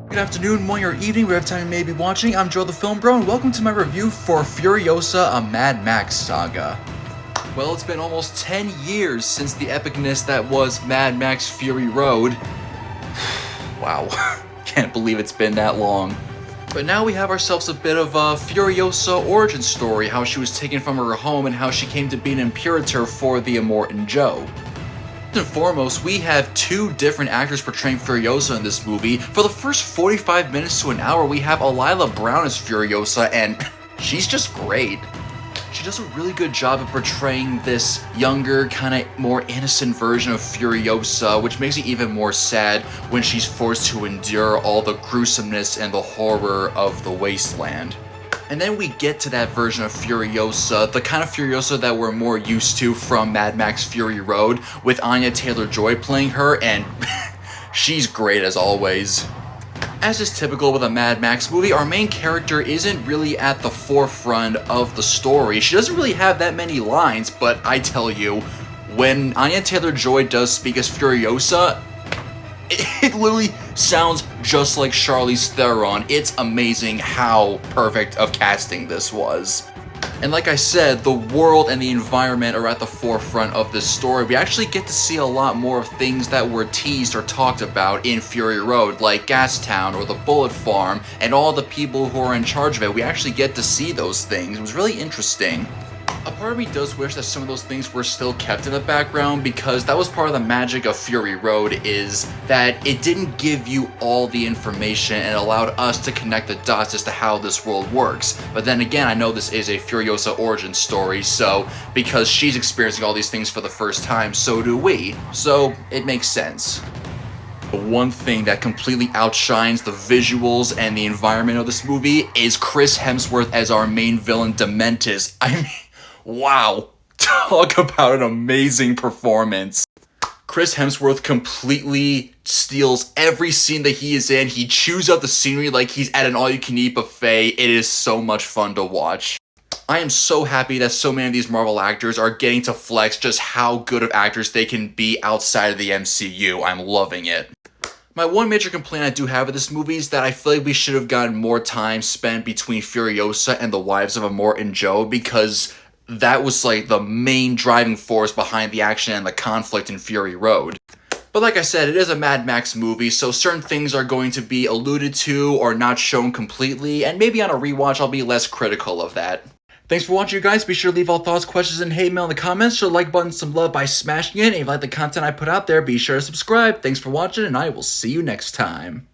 Good afternoon, morning, or evening, whatever time you may be watching. I'm Joe the Film Bro, and welcome to my review for Furiosa, a Mad Max Saga. Well, it's been almost 10 years since the epicness that was Mad Max Fury Road. Wow, can't believe it's been that long. But now we have ourselves a bit of a Furiosa origin story, how she was taken from her home and how she came to be an imperator for the Immortan Joe. First and foremost, we have two different actors portraying Furiosa in this movie. For the first 45 minutes to an hour, we have Alila Brown as Furiosa, and she's just great. She does a really good job of portraying this younger, kind of more innocent version of Furiosa, which makes it even more sad when she's forced to endure all the gruesomeness and the horror of the wasteland. And then we get to that version of Furiosa, the kind of Furiosa that we're more used to from Mad Max Fury Road, with Anya Taylor-Joy playing her, and she's great as always. As is typical with a Mad Max movie, our main character isn't really at the forefront of the story. She doesn't really have that many lines, but I tell you, when Anya Taylor-Joy does speak as Furiosa, it literally sounds just like Charlize Theron. It's amazing how perfect of casting this was. And like I said, the world and the environment are at the forefront of this story. We actually get to see a lot more of things that were teased or talked about in Fury Road, like Gastown or the Bullet Farm, and all the people who are in charge of it. We actually get to see those things. It was really interesting. A part of me does wish that some of those things were still kept in the background, because that was part of the magic of Fury Road, is that it didn't give you all the information and allowed us to connect the dots as to how this world works. But then again, I know this is a Furiosa origin story, so because she's experiencing all these things for the first time, so do we. So it makes sense. The one thing that completely outshines the visuals and the environment of this movie is Chris Hemsworth as our main villain, Dementus. I mean, wow, talk about an amazing performance. Chris Hemsworth completely steals every scene that he is in. He chews up the scenery like he's at an all-you-can-eat buffet. It is so much fun to watch. I am so happy that so many of these Marvel actors are getting to flex just how good of actors they can be outside of the MCU. I'm loving it. My one major complaint I do have with this movie is that I feel like we should have gotten more time spent between Furiosa and the wives of Immortan Joe, because that was like the main driving force behind the action and the conflict in Fury Road. But like I said, it is a Mad Max movie, so certain things are going to be alluded to or not shown completely, and maybe on a rewatch I'll be less critical of that. Thanks for watching, you guys. Be sure to leave all thoughts, questions, and hate mail in the comments. Show the like button some love by smashing it. And if you like the content I put out there, be sure to subscribe. Thanks for watching, and I will see you next time.